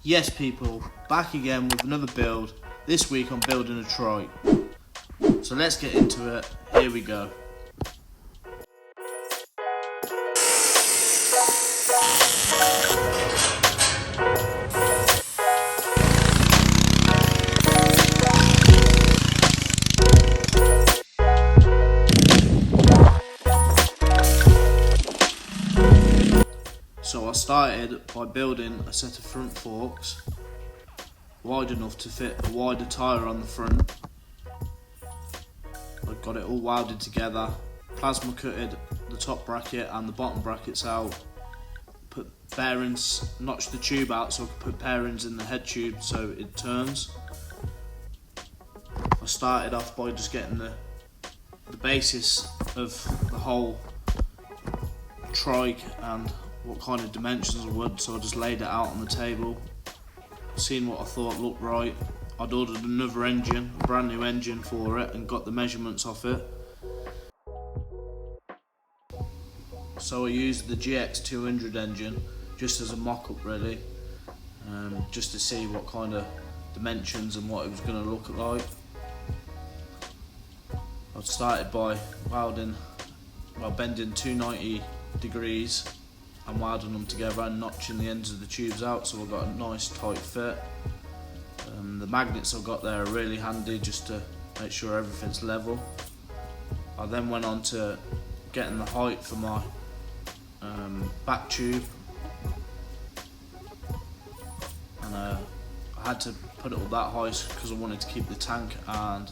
Yes people, back again with another build. This week I'm building a trike. So let's get into it, here we go. So I started by building a set of front forks wide enough to fit a wider tyre on the front. I got it all welded together, plasma cutted the top bracket and the bottom brackets out, put bearings, notched the tube out so I could put bearings in the head tube so it turns. I started off by just getting the basis of the whole trike and what kind of dimensions I would, so I just laid it out on the table, seen what I thought looked right. I'd ordered another engine, a brand new engine for it, and got the measurements off it. So I used the GX200 engine just as a mock-up really, just to see what kind of dimensions and what it was going to look like. I started by bending 290 degrees and welding them together and notching the ends of the tubes out so I got a nice tight fit. The magnets I've got there are really handy just to make sure everything's level. I then went on to getting the height for my back tube, and I had to put it all that high because I wanted to keep the tank and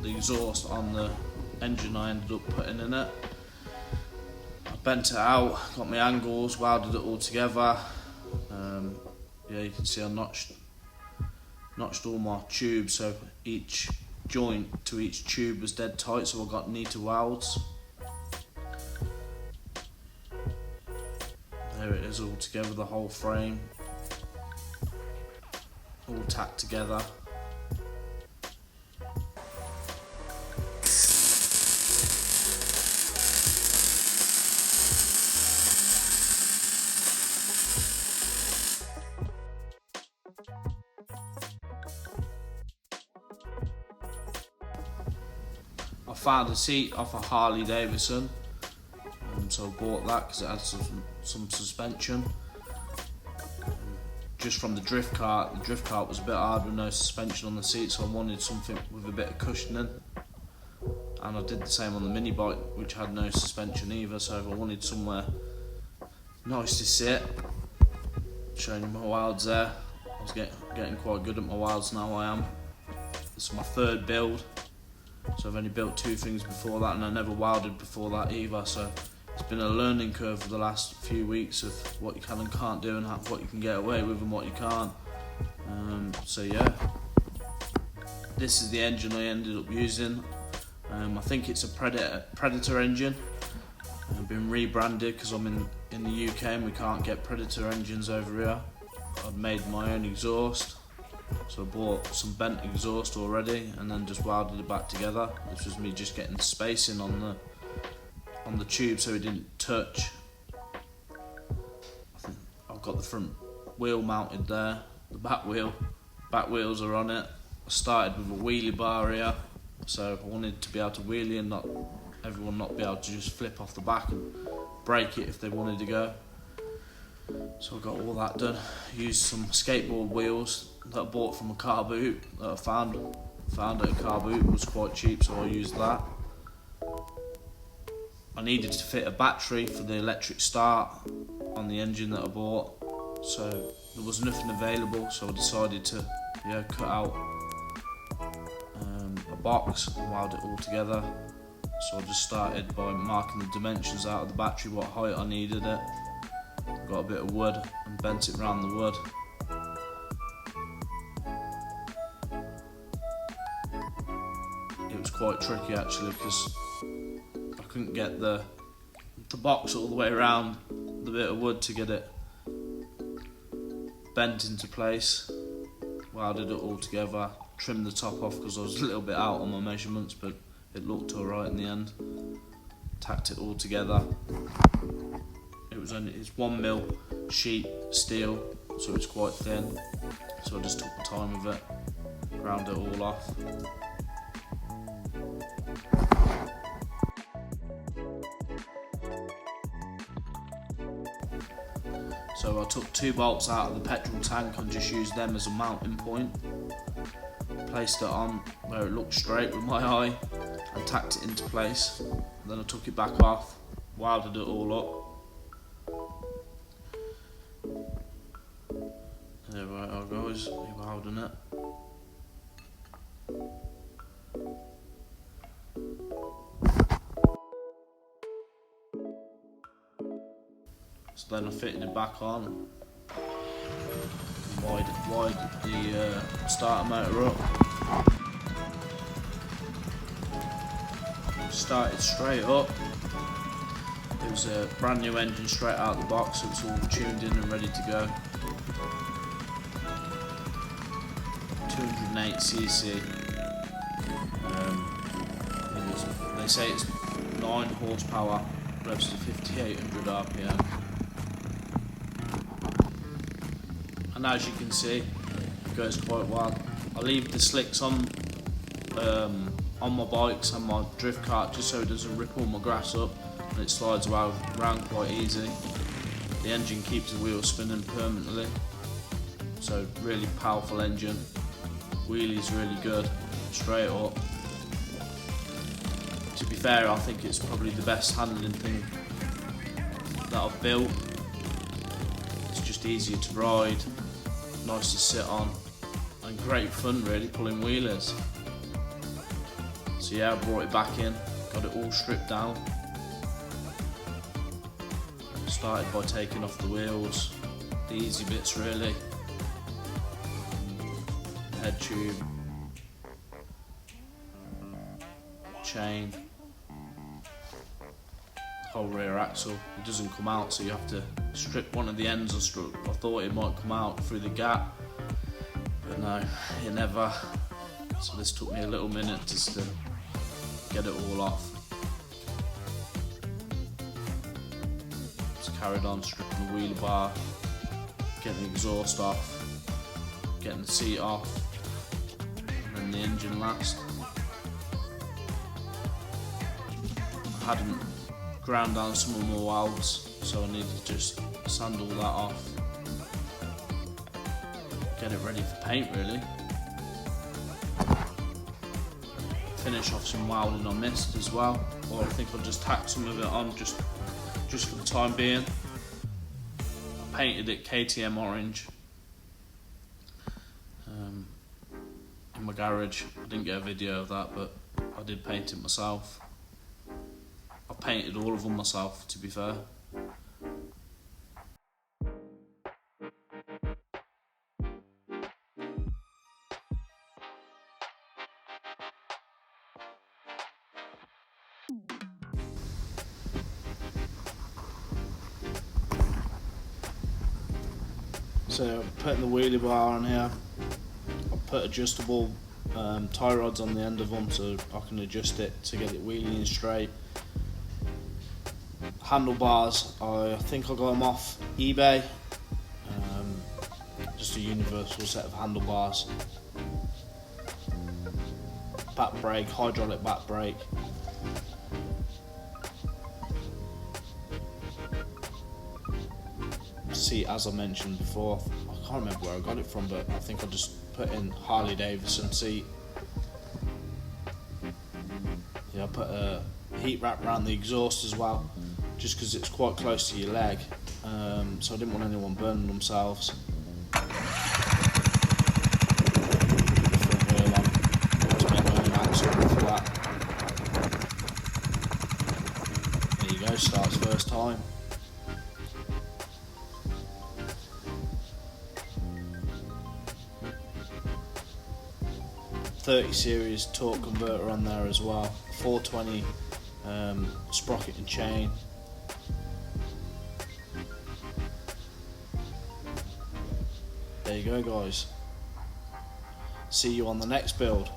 the exhaust on the engine I ended up putting in it. I bent it out, got my angles, welded it all together. Yeah, you can see I notched all my tubes so each joint to each tube was dead tight, so I got neater welds. There it is all together, the whole frame all tacked together. I found a seat off a Harley Davidson, so I bought that because it had some suspension. Just from the drift cart was a bit hard with no suspension on the seat, so I wanted something with a bit of cushioning. And I did the same on the mini bike, which had no suspension either, so I wanted somewhere nice to sit. Showing you my welds there. I was getting quite good at my welds now, I am. This is my third build. So I've only built two things before that, and I never welded before that either, so it's been a learning curve for the last few weeks of what you can and can't do and what you can get away with and what you can't. So yeah, this is the engine I ended up using. I think it's a Predator engine. I've been rebranded because I'm in the UK and we can't get Predator engines over here. I've made my own exhaust. So I bought some bent exhaust already and then just welded it back together. This was me just getting spacing on the tube so it didn't touch. I think I've got the front wheel mounted there, the back wheels are on it. I started with a wheelie bar here, so I wanted to be able to wheelie and not be able to just flip off the back and break it if they wanted to go. So I got all that done. Used some skateboard wheels that I bought from a car boot that I found at a car boot. It was quite cheap, so I used that. I needed to fit a battery for the electric start on the engine that I bought, so there was nothing available, so I decided to cut out a box and weld it all together. So I just started by marking the dimensions out of the battery, what height I needed it. Got a bit of wood and bent it around the wood. It was quite tricky actually because I couldn't get the box all the way around the bit of wood to get it bent into place. Welded it all together, trimmed the top off because I was a little bit out on my measurements, but it looked alright in the end. Tacked it all together. It's 1mm sheet steel so it's quite thin. So I just took the time with it, ground it all off. So I took 2 bolts out of the petrol tank and just used them as a mounting point. Placed it on where it looked straight with my eye and tacked it into place. Then I took it back off, welded it all up. There we are guys, we're welding it. So then I fitted it back on, wired the starter motor up. Started straight up. It was a brand new engine straight out of the box, so it's all tuned in and ready to go. 208cc. They say it's 9 horsepower, revs to 5800 RPM. And as you can see, it goes quite well. I leave the slicks on my bikes and my drift cart just so it doesn't rip all my grass up and it slides around quite easy. The engine keeps the wheels spinning permanently, so really powerful engine. Wheelie's really good, straight up. To be fair, I think it's probably the best handling thing that I've built. It's just easier to ride, nice to sit on, and great fun really pulling wheelers. So yeah, I brought it back in, got it all stripped down. Started by taking off the wheels, the easy bits really. Head tube, chain, whole rear axle. It doesn't come out, so you have to strip one of the ends. I thought it might come out through the gap, but no, it never. So this took me a little minute just to get it all off. Just carried on stripping the wheelie bar, getting the exhaust off, getting the seat off, and then the engine last. I hadn't ground down some of my valves, so I needed to just sand all that off, get it ready for paint really. Finish off some welding on mist as well, or I think I'll just tack some of it on just for the time being. I painted it KTM orange in my garage. I didn't get a video of that, but I did paint it myself. I painted all of them myself, to be fair. So putting the wheelie bar on here, I put adjustable tie rods on the end of them so I can adjust it to get it wheeling straight. Handlebars, I think I got them off eBay, just a universal set of handlebars. Back brake, hydraulic back brake. Seat, as I mentioned before, I can't remember where I got it from, but I think I just put in Harley Davidson seat. Yeah, I put a heat wrap around the exhaust as well, just because it's quite close to your leg, so I didn't want anyone burning themselves. Front wheel on, to make my own axle for that. There you go, starts first time. .30 series torque converter on there as well, 420 sprocket and chain. There you go guys, see you on the next build.